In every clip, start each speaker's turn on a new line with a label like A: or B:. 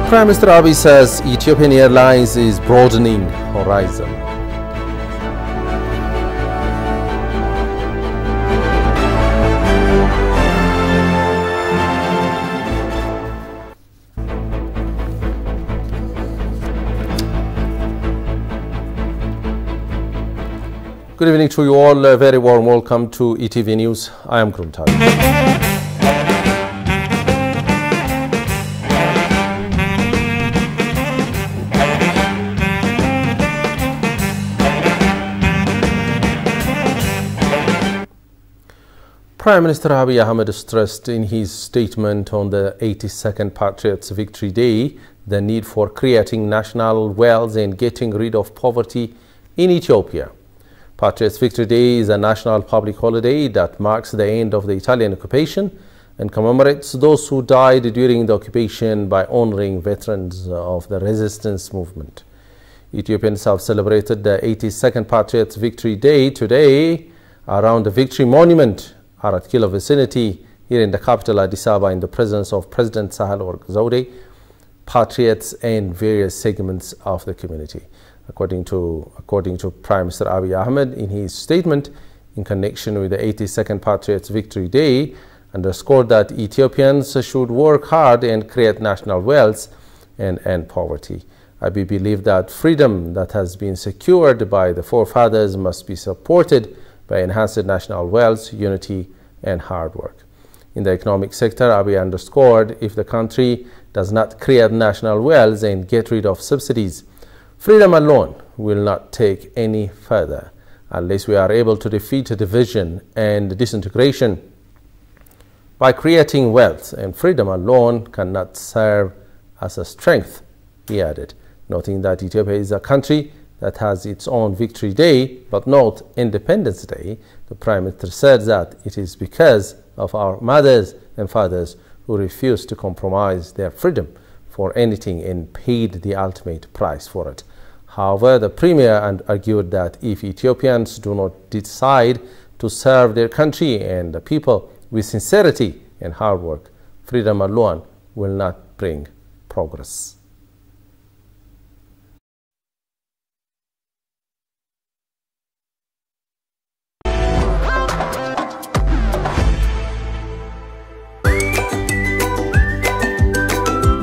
A: Prime Minister Abiy says Ethiopian Airlines is broadening horizon. Good evening to you all. A very warm welcome to ETV News. I am Krumtari. Prime Minister Abiy Ahmed stressed in his statement on the 82nd Patriots Victory Day the need for creating national wealth and getting rid of poverty in Ethiopia. Patriots Victory Day is a national public holiday that marks the end of the Italian occupation and commemorates those who died during the occupation by honoring veterans of the resistance movement. Ethiopians have celebrated the 82nd Patriots Victory Day today around the Victory Monument Arat Kilo vicinity here in the capital Addis Ababa in the presence of President Sahle-Work Zewde, patriots and various segments of the community. According to Prime Minister Abiy Ahmed in his statement in connection with the 82nd Patriots Victory Day, underscored that Ethiopians should work hard and create national wealth and end poverty. Abiy believed that freedom that has been secured by the forefathers must be supported by enhanced national wealth, unity and hard work. In the economic sector, Abiy underscored if the country does not create national wealth and get rid of subsidies, freedom alone will not take any further unless we are able to defeat division and disintegration. By creating wealth and freedom alone cannot serve as a strength, he added, noting that Ethiopia is a country that has its own Victory Day, but not Independence Day. The Prime Minister said that it is because of our mothers and fathers who refused to compromise their freedom for anything and paid the ultimate price for it. However, the Premier argued that if Ethiopians do not decide to serve their country and the people with sincerity and hard work, freedom alone will not bring progress.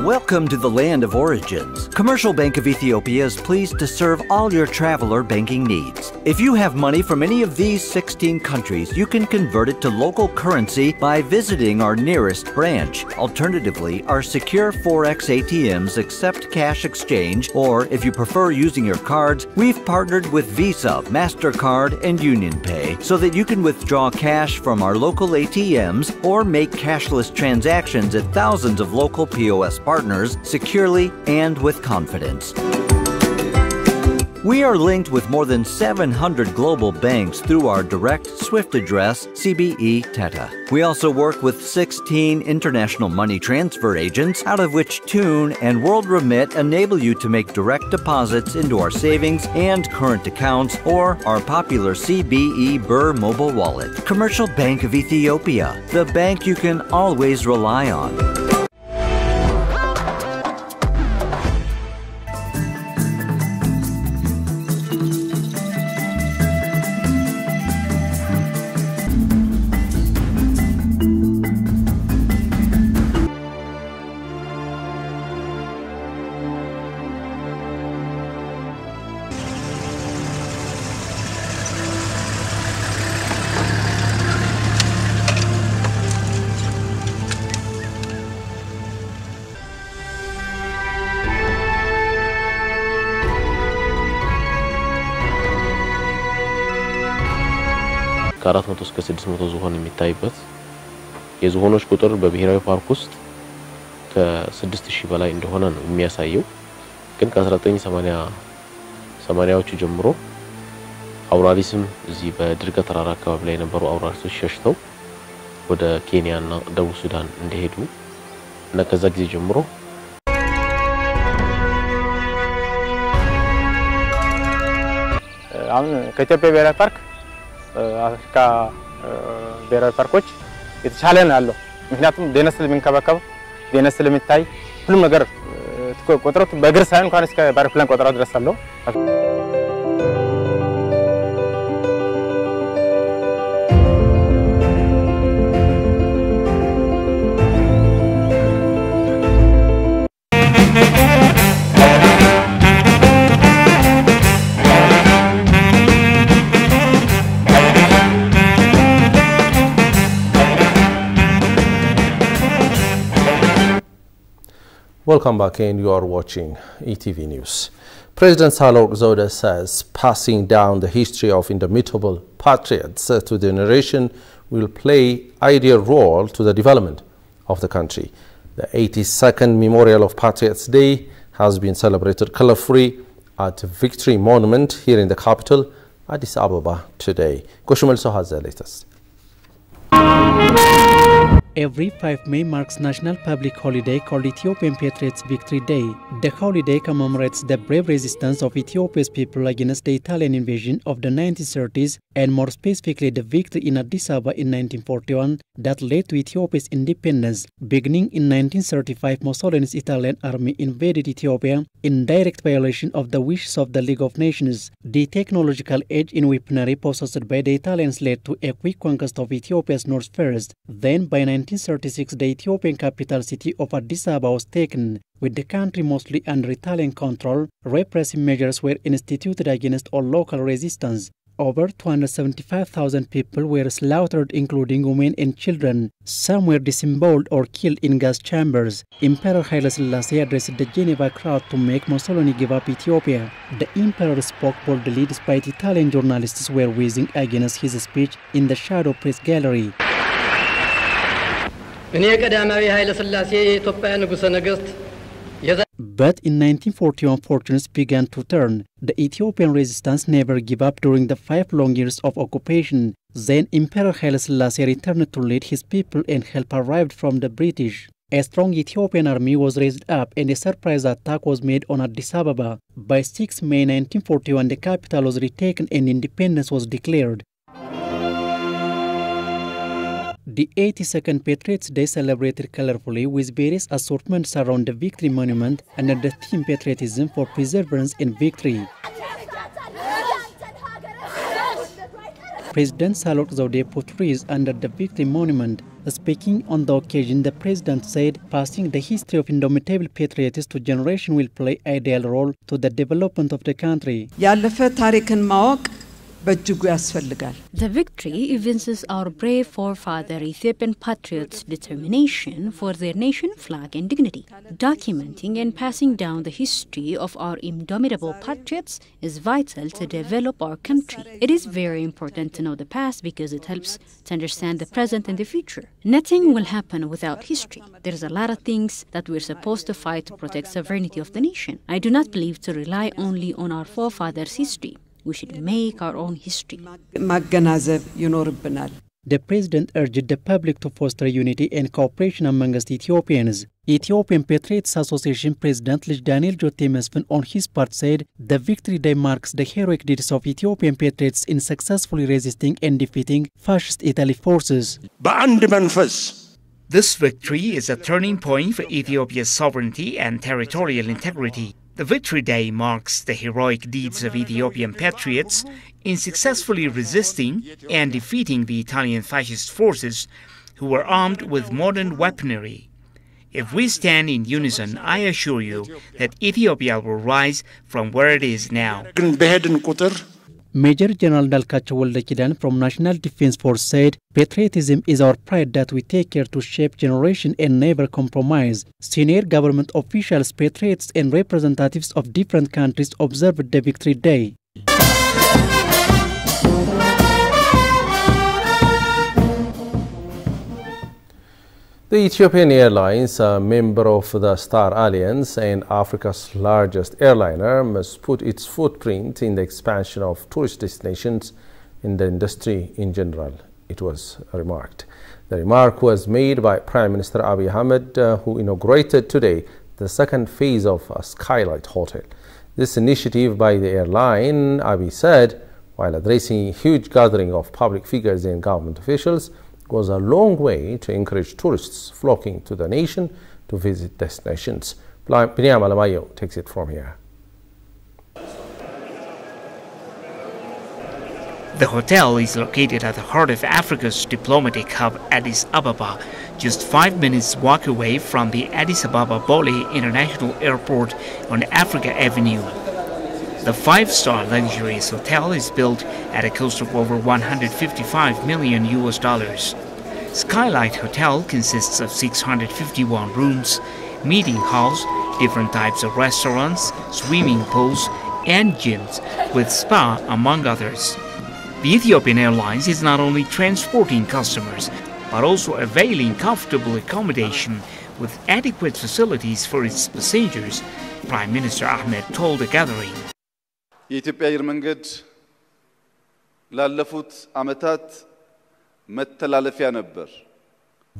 B: Welcome to the land of origins. Commercial Bank of Ethiopia is pleased to serve all your traveler banking needs. If you have money from any of these 16 countries, you can convert it to local currency by visiting our nearest branch. Alternatively, our secure Forex ATMs accept cash exchange, or if you prefer using your cards, we've partnered with Visa, MasterCard, and UnionPay so that you can withdraw cash from our local ATMs or make cashless transactions at thousands of local POS partners securely and with confidence. We are linked with more than 700 global banks through our direct SWIFT address, CBE Teta. We also work with 16 international money transfer agents, out of which Tune and World Remit enable you to make direct deposits into our savings and current accounts or our popular CBE Burr mobile wallet. Commercial Bank of Ethiopia, the bank you can always rely on.
C: ከአራት መቶ እስከ 600 ዝሆን የሚታይበት የዝሆኖች ቁጥር በብሔራዊ ፓርክ ውስጥ ከ6000 በላይ እንደሆነ ነው የሚያሳየው። ግን ከ1980ዎቹ ጀምሮ አውራሪስም እዚህ በድርጋ ተራራ አካባቢ ላይ የነበሩ አውራሪሶች ሸሽተው ወደ ኬንያና ደቡብ ሱዳን እንደሄዱ እና ከዛ ጊዜ ጀምሮ
D: አሁን ከኢትዮጵያ ብሔራዊ ፓርክ አፍሪካ ብሔራዊ ፓርኮች የተሻለ ነው ያለው። ምክንያቱም ደነስ ስለሚንከባከብ ደነስ ስለሚታይ ሁሉም ነገር ቁጥሩት በእግር ሳይሆን እንኳን እስከ በአውሮፕላን ቆጠራው ድረስ አለው።
A: Welcome back, and you are watching ETV News. President Sahle-Work Zewde says passing down the history of indomitable patriots to the generation will play ideal role to the development of the country. The 82nd Memorial of Patriots Day has been celebrated colorfully at Victory Monument here in the capital, Addis Ababa, today. Goshumel So has the latest.
E: Every 5 May marks National Public Holiday called Ethiopian Patriots Victory Day. The holiday commemorates the brave resistance of Ethiopia's people against the Italian invasion of the 1930s, and more specifically the victory in Addis Ababa in 1941 that led to Ethiopia's independence. Beginning in 1935, Mussolini's Italian army invaded Ethiopia in direct violation of the wishes of the League of Nations. The technological edge in weaponry possessed by the Italians led to a quick conquest of Ethiopia's north first. Then by 1936, the Ethiopian capital city of Addis Ababa was taken. With the country mostly under Italian control, repressive measures were instituted against all local resistance. Over 275,000 people were slaughtered, including women and children. Some were disemboweled or killed in gas chambers. Emperor Haile Selassie addressed the Geneva crowd to make Mussolini give up Ethiopia. The emperor spoke boldly despite Italian journalists were whizzing against his speech in the Shadow Press Gallery. But in 1941, fortunes began to turn. The Ethiopian resistance never gave up during the 5 long years of occupation. Then Emperor Haile Selassie returned to lead his people, and help arrived from the British. A strong Ethiopian army was raised up, and a surprise attack was made on Addis Ababa. By 6 May 1941, the capital was retaken and independence was declared. The 82nd Patriots Day celebrated colorfully with various assortments around the Victory Monument under the theme Patriotism for Perseverance and Victory. President Sahle-Work Zewde put trees under the Victory Monument. Speaking on the occasion, the president said passing the history of indomitable patriots to generation will play a ideal role to the development of the country.
F: The victory evinces our brave forefather Ethiopian patriots' determination for their nation, flag and dignity. Documenting and passing down the history of our indomitable patriots is vital to develop our country. It is very important to know the past because it helps to understand the present and the future. Nothing will happen without history. There's a lot of things that we're supposed to fight to protect sovereignty of the nation. I do not believe to rely only on our forefathers' history. We should make our own history.
E: The president urged the public to foster unity and cooperation amongst Ethiopians. Ethiopian Patriots Association President Lij Daniel Jote Mesfin on his part said the Victory Day marks the heroic deeds of Ethiopian patriots in successfully resisting and defeating fascist Italy forces.
G: This victory is a turning point for Ethiopia's sovereignty and territorial integrity. The Victory Day marks the heroic deeds of Ethiopian patriots in successfully resisting and defeating the Italian fascist forces who were armed with modern weaponry. If we stand in unison, I assure you that Ethiopia will rise from where it is now.
E: Major General Dalkacho Wolde-Kidan from National Defense Force said, "Patriotism is our pride that we take care to shape generation and never compromise." Senior government officials, patriots and representatives of different countries observed the Victory Day.
A: The Ethiopian Airlines, a member of the Star Alliance and Africa's largest airliner, must put its footprint in the expansion of tourist destinations in the industry in general, it was remarked. The remark was made by Prime Minister Abiy Ahmed, who inaugurated today the second phase of a Skylight Hotel. This initiative by the airline, Abiy said, while addressing a huge gathering of public figures and government officials, goes a long way to encourage tourists flocking to the nation to visit destinations. Binyam Alamayo takes it from here.
G: The hotel is located at the heart of Africa's diplomatic hub, Addis Ababa, just 5 minutes walk away from the Addis Ababa Bole International Airport on Africa Avenue. The 5-star luxurious hotel is built at a cost of over $155 million. Skylight Hotel consists of 651 rooms, meeting halls, different types of restaurants, swimming pools, and gyms, with spa, among others. The Ethiopian Airlines is not only transporting customers, but also availing comfortable accommodation with adequate facilities for its passengers, Prime Minister Ahmed told the gathering.
H: የኢትዮጵያ አየር መንገድ ላለፉት ዓመታት መተላለፊያ ነበር።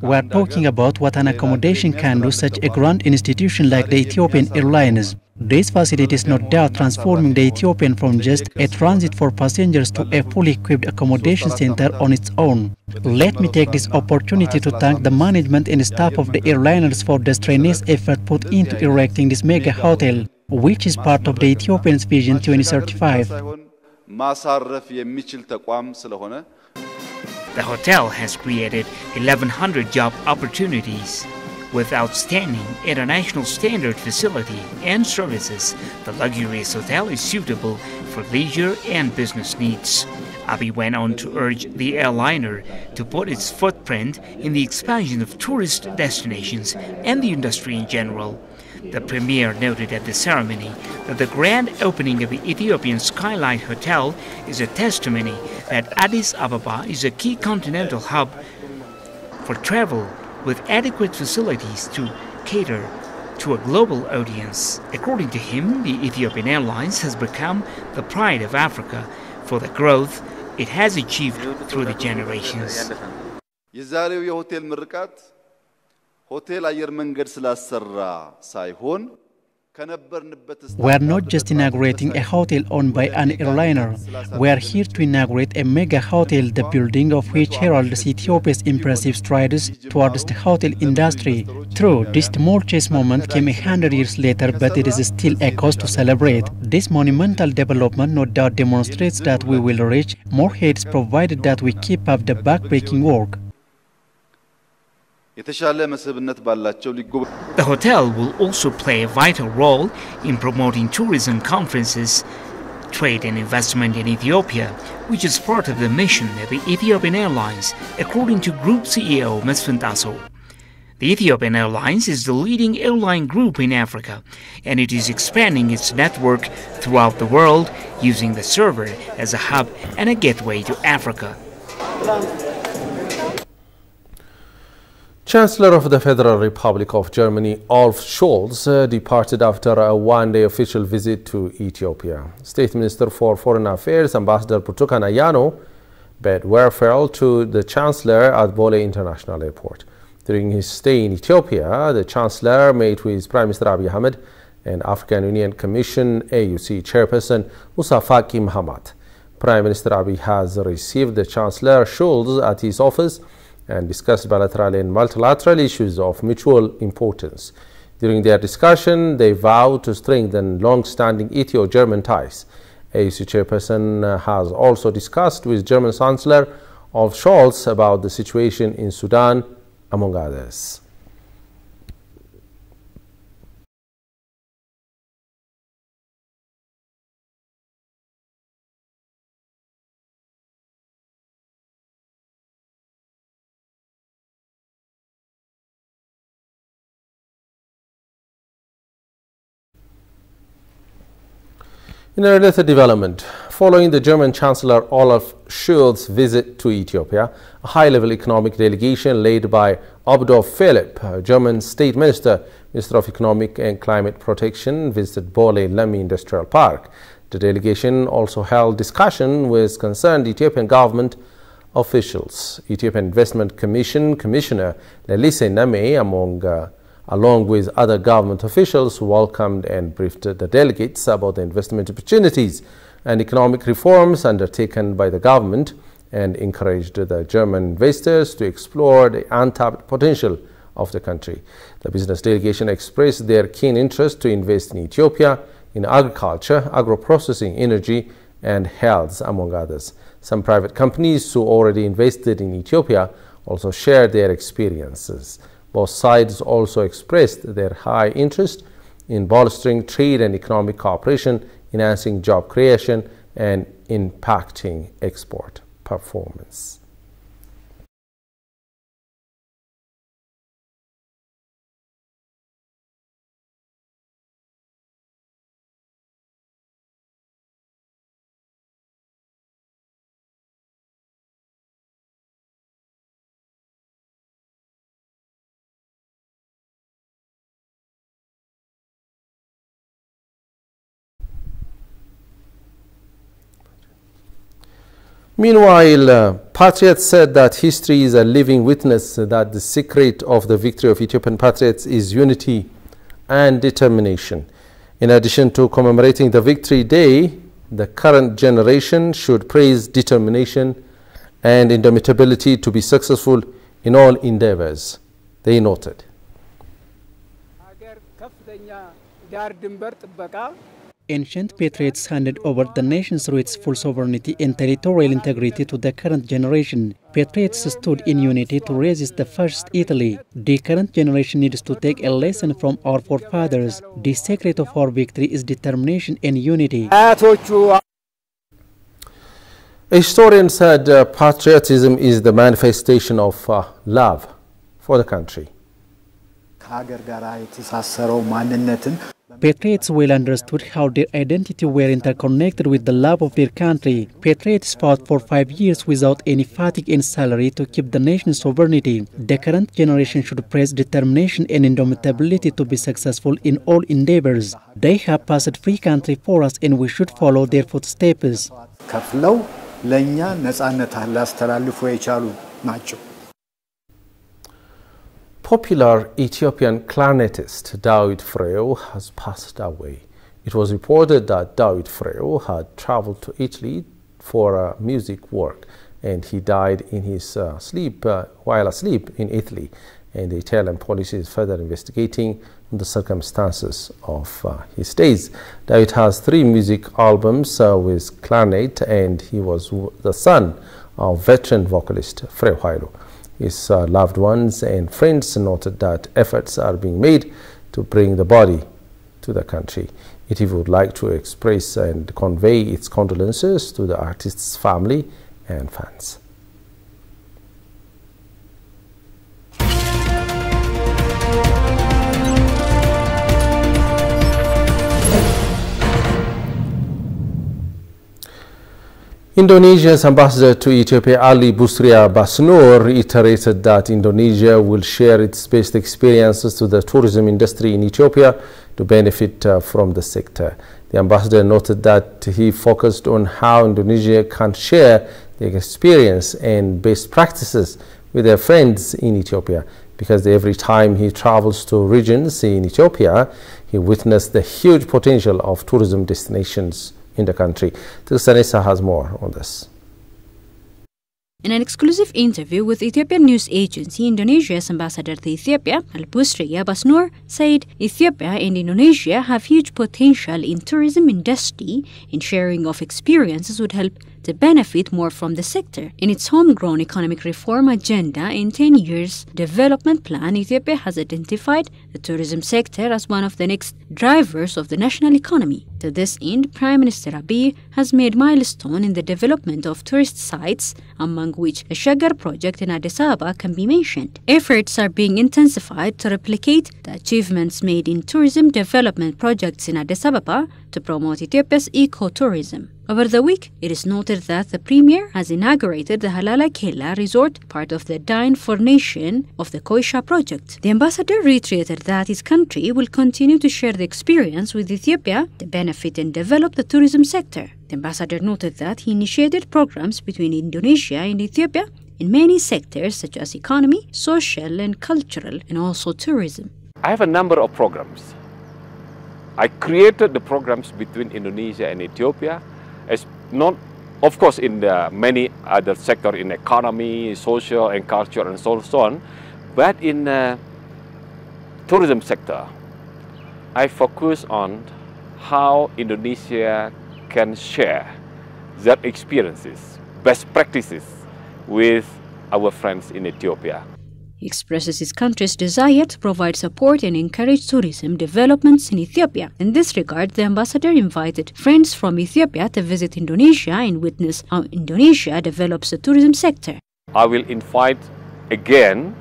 E: We are talking about what an accommodation can do such a grand institution like the Ethiopian Airlines. These facilities no doubt transforming the Ethiopian from just a transit for passengers to a fully equipped accommodation center on its own. Let me take this opportunity to thank the management and staff of the airliners for the strenuous effort put into erecting this mega hotel, which is part of the Ethiopian's Vision 2035.
G: The hotel has created 1,100 job opportunities. With outstanding international standard facility and services, the luxurious hotel is suitable for leisure and business needs. Abiy went on to urge the airliner to put its footprint in the expansion of tourist destinations and the industry in general. The premier noted at the ceremony that the grand opening of the Ethiopian Skylight Hotel is a testimony that Addis Ababa is a key continental hub for travel with adequate facilities to cater to a global audience. According to him, the Ethiopian Airlines has become the pride of Africa for the growth it has achieved through the generations.
H: የዛሬው የሆቴል ምርቃት ሆቴል አየር መንገድ ስላሰራ ሳይሆን
E: We are not just inaugurating a hotel owned by an airliner. We are here to inaugurate a mega hotel, the building of which heralds Ethiopia's impressive strides towards the hotel industry. True, this tumultuous moment came 100 years later, but it is still a cause to celebrate. This monumental development no doubt demonstrates that we will reach more heights provided that we keep up the backbreaking work.
G: The hotel will also play a vital role in promoting tourism conferences, trade and investment in Ethiopia, which is part of the mission of the Ethiopian Airlines, according to Group CEO Mesfin Tasso. The Ethiopian Airlines is the leading airline group in Africa, and it is expanding its network throughout the world, using the server as a hub and a gateway to Africa.
A: Chancellor of the Federal Republic of Germany, Olaf Scholz, departed after a one-day official visit to Ethiopia. State Minister for Foreign Affairs, Ambassador Burtukan Ayano, bade farewell to the Chancellor at Bole International Airport. During his stay in Ethiopia, the Chancellor met with Prime Minister Abiy Ahmed and African Union Commission AUC Chairperson Musa Faki Mahamat. Prime Minister Abiy has received the Chancellor Scholz at his office and discussed bilateral and multilateral issues of mutual importance. During their discussion, they vowed to strengthen long-standing Ethio-German ties. AUC Chairperson has also discussed with German Chancellor Olaf Scholz about the situation in Sudan, among others. In a related development, following the German Chancellor Olaf Scholz's visit to Ethiopia, a high-level economic delegation led by Abdo Philipp, German State Minister, Minister of Economic and Climate Protection, visited Bole Lemi Industrial Park. The delegation also held discussion with concerned Ethiopian government officials. Ethiopian Investment Commission Commissioner Lelise Name, along with other government officials, welcomed and briefed the delegates about the investment opportunities and economic reforms undertaken by the government and encouraged the German investors to explore the untapped potential of the country. The business delegation expressed their keen interest to invest in Ethiopia in agriculture, agro-processing, energy, and health, among others. Some private companies who already invested in Ethiopia also shared their experiences. Both sides also expressed their high interest in bolstering trade and economic cooperation, enhancing job creation, and impacting export performance. Meanwhile, Patriots said that history is a living witness that the secret of the victory of Ethiopian Patriots is unity and determination. In addition to commemorating the Victory Day, the current generation should praise determination and indomitability to be successful in all endeavors, they noted.
E: Ancient patriots handed over the nation through its full sovereignty and territorial integrity to the current generation. Patriots stood in unity to resist the fascist Italy. The current generation needs to take a lesson from our forefathers. The secret of our victory is determination and unity.
A: A historian said patriotism is the manifestation of love for the country.
E: Patriots well understood how their identity were interconnected with the love of their country. Patriots fought for 5 years without any fatigue and salary to keep the nation's sovereignty. The current generation should praise determination and indomitability to be successful in all endeavors. They have passed free country for us and we should follow their footsteps.
A: Popular Ethiopian clarinetist David Freo has passed away. It was reported that David Freo had traveled to Italy for music work and he died in his sleep while asleep in Italy. And the Italian police is further investigating the circumstances of his days. David has 3 music albums with clarinet and he was the son of veteran vocalist Freo Hailu. His loved ones and friends noted that efforts are being made to bring the body to the country. ITV would like to express and convey its condolences to the artist's family and fans. Indonesia's ambassador to Ethiopia, Ali Busria Basnur, reiterated that Indonesia will share its best experiences to the tourism industry in Ethiopia to benefit from the sector. The ambassador noted that he focused on how Indonesia can share their experience and best practices with their friends in Ethiopia, because every time he travels to regions in Ethiopia, he witnessed the huge potential of tourism destinations in the country. Tilsanesa has more on this.
F: In an exclusive interview with Ethiopian news agency, Indonesia's ambassador to Ethiopia, Ali Busria Basnur, said Ethiopia and Indonesia have huge potential in tourism industry, and sharing of experiences would help to benefit more from the sector. In its homegrown economic reform agenda and 10 years development plan, Ethiopia has identified the tourism sector as one of the next drivers of the national economy. To this end, Prime Minister Abiy has made milestone in the development of tourist sites, among which a Shaggar project in Addis Ababa can be mentioned. Efforts are being intensified to replicate the achievements made in tourism development projects in Addis Ababa to promote Ethiopia's eco-tourism. Over the week, it is noted that the Premier has inaugurated the Halala Kela resort, part of the Dine for Nation of the Koisha project. The ambassador reiterated that his country will continue to share the experience with Ethiopia to benefit and develop the tourism sector. The ambassador noted that he initiated programs between Indonesia and Ethiopia in many sectors such as economy, social and cultural, and also tourism.
I: I have a number of programs. I created the programs between Indonesia and Ethiopia, as not, of course, in the many other sectors in economy, social and culture and so on, but in tourism sector, I focus on how Indonesia can share their experiences, best practices with our friends in Ethiopia.
F: He expresses his country's desire to provide support and encourage tourism developments in Ethiopia. In this regard, the ambassador invited friends from Ethiopia to visit Indonesia and witness how Indonesia develops the tourism sector.
I: I will invite again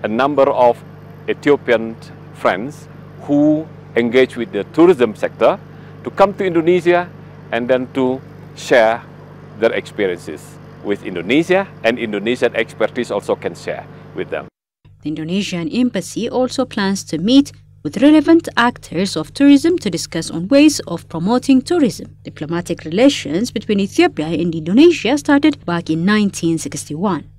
I: a number of Ethiopian friends who engage with the tourism sector to come to Indonesia and then to share their experiences with Indonesia, and Indonesian expertise also can share with them.
F: The Indonesian embassy also plans to meet with relevant actors of tourism to discuss on ways of promoting tourism. Diplomatic relations between Ethiopia and Indonesia started back in 1961.